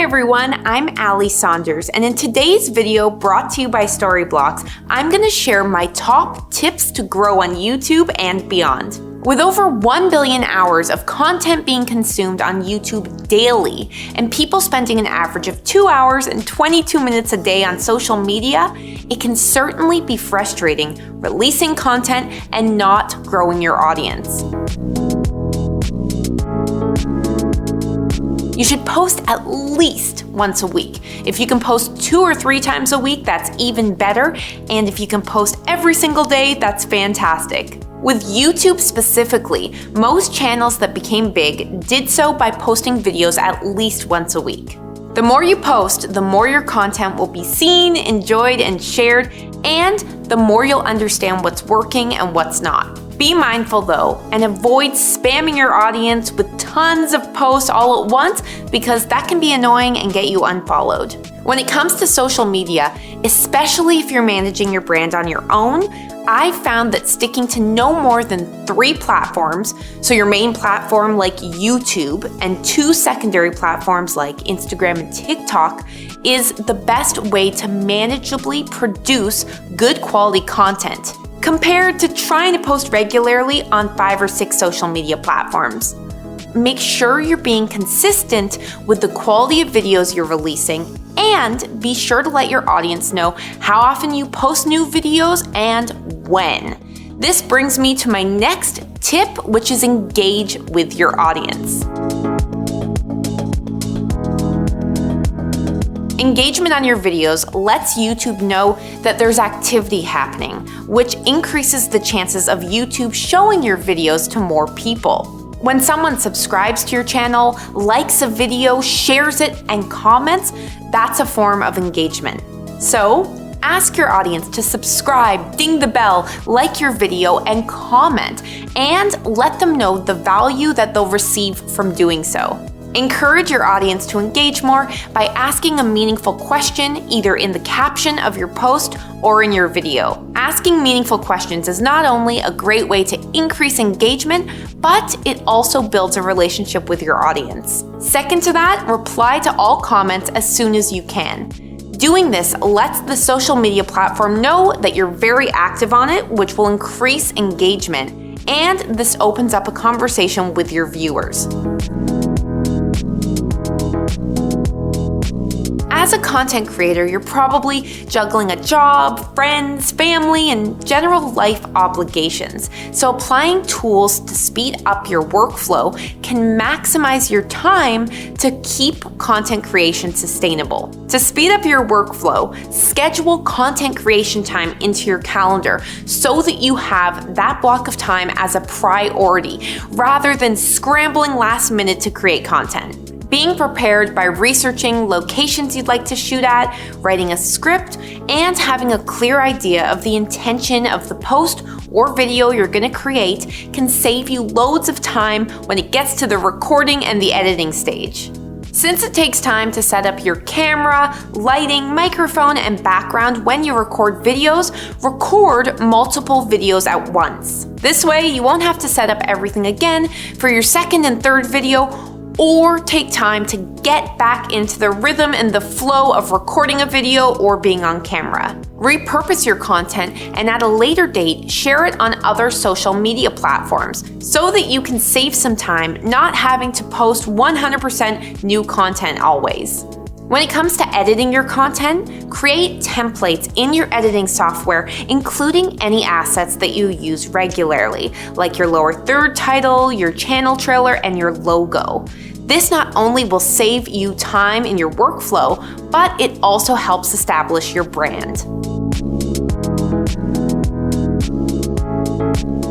Hi everyone, I'm Ali Saunders, and in today's video brought to you by Storyblocks, I'm going to share my top tips to grow on YouTube and beyond. With over 1 billion hours of content being consumed on YouTube daily, and people spending an average of 2 hours and 22 minutes a day on social media, it can certainly be frustrating releasing content and not growing your audience. You should post at least once a week. If you can post 2 or 3 times a week, that's even better. And if you can post every single day, that's fantastic. With YouTube specifically, most channels that became big did so by posting videos at least once a week. The more you post, the more your content will be seen, enjoyed, and shared, and the more you'll understand what's working and what's not. Be mindful though, and avoid spamming your audience with tons of posts all at once because that can be annoying and get you unfollowed. When it comes to social media, especially if you're managing your brand on your own, I've found that sticking to no more than 3 platforms, so your main platform like YouTube and 2 secondary platforms like Instagram and TikTok, is the best way to manageably produce good quality content, compared to trying to post regularly on 5 or 6 social media platforms. Make sure you're being consistent with the quality of videos you're releasing, and be sure to let your audience know how often you post new videos and when. This brings me to my next tip, which is engage with your audience. Engagement on your videos lets YouTube know that there's activity happening, which increases the chances of YouTube showing your videos to more people. When someone subscribes to your channel, likes a video, shares it, and comments, that's a form of engagement. So, ask your audience to subscribe, ding the bell, like your video, and comment, and let them know the value that they'll receive from doing so. Encourage your audience to engage more by asking a meaningful question either in the caption of your post or in your video. Asking meaningful questions is not only a great way to increase engagement, but it also builds a relationship with your audience. Second to that, reply to all comments as soon as you can. Doing this lets the social media platform know that you're very active on it, which will increase engagement, and this opens up a conversation with your viewers. As a content creator, you're probably juggling a job, friends, family, and general life obligations. So applying tools to speed up your workflow can maximize your time to keep content creation sustainable. To speed up your workflow, schedule content creation time into your calendar so that you have that block of time as a priority rather than scrambling last minute to create content. Being prepared by researching locations you'd like to shoot at, writing a script, and having a clear idea of the intention of the post or video you're going to create can save you loads of time when it gets to the recording and the editing stage. Since it takes time to set up your camera, lighting, microphone, and background when you record videos, record multiple videos at once. This way, you won't have to set up everything again for your second and third video, or take time to get back into the rhythm and the flow of recording a video or being on camera. Repurpose your content and at a later date, share it on other social media platforms so that you can save some time not having to post 100% new content always. When it comes to editing your content, create templates in your editing software, including any assets that you use regularly, like your lower third title, your channel trailer, and your logo. This not only will save you time in your workflow, but it also helps establish your brand.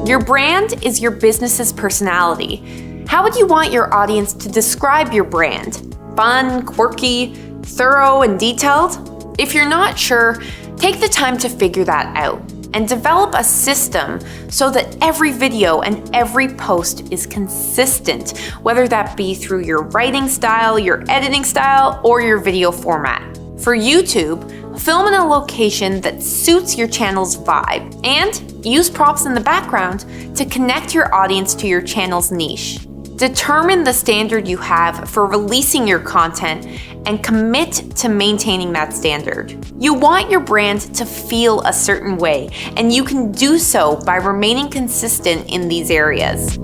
Your brand is your business's personality. How would you want your audience to describe your brand? Fun, quirky, thorough, and detailed? If you're not sure, take the time to figure that out and develop a system so that every video and every post is consistent, whether that be through your writing style, your editing style, or your video format. For YouTube, film in a location that suits your channel's vibe, and use props in the background to connect your audience to your channel's niche. Determine the standard you have for releasing your content and commit to maintaining that standard. You want your brand to feel a certain way, and you can do so by remaining consistent in these areas.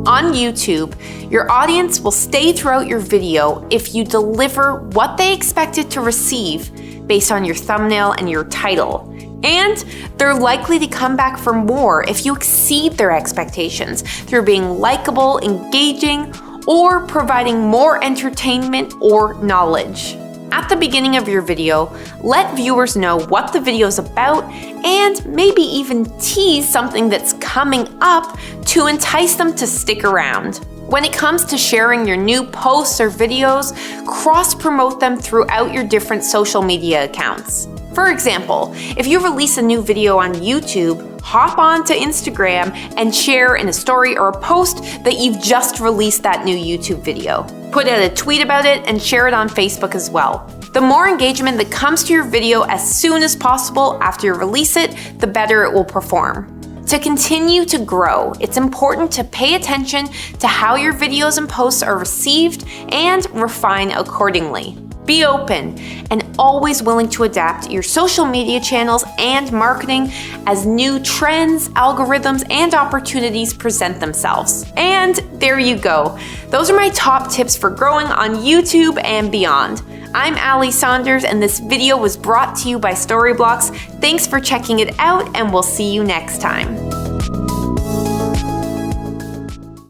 On YouTube, your audience will stay throughout your video if you deliver what they expected to receive based on your thumbnail and your title. And they're likely to come back for more if you exceed their expectations through being likable, engaging, or providing more entertainment or knowledge. At the beginning of your video, let viewers know what the video is about and maybe even tease something that's coming up to entice them to stick around. When it comes to sharing your new posts or videos, cross-promote them throughout your different social media accounts. For example, if you release a new video on YouTube, hop on to Instagram and share in a story or a post that you've just released that new YouTube video. Put out a tweet about it and share it on Facebook as well. The more engagement that comes to your video as soon as possible after you release it, the better it will perform. To continue to grow, it's important to pay attention to how your videos and posts are received and refine accordingly. Be open and always willing to adapt your social media channels and marketing as new trends, algorithms, and opportunities present themselves. And there you go. Those are my top tips for growing on YouTube and beyond. I'm Ali Saunders, and this video was brought to you by Storyblocks. Thanks for checking it out, and we'll see you next time.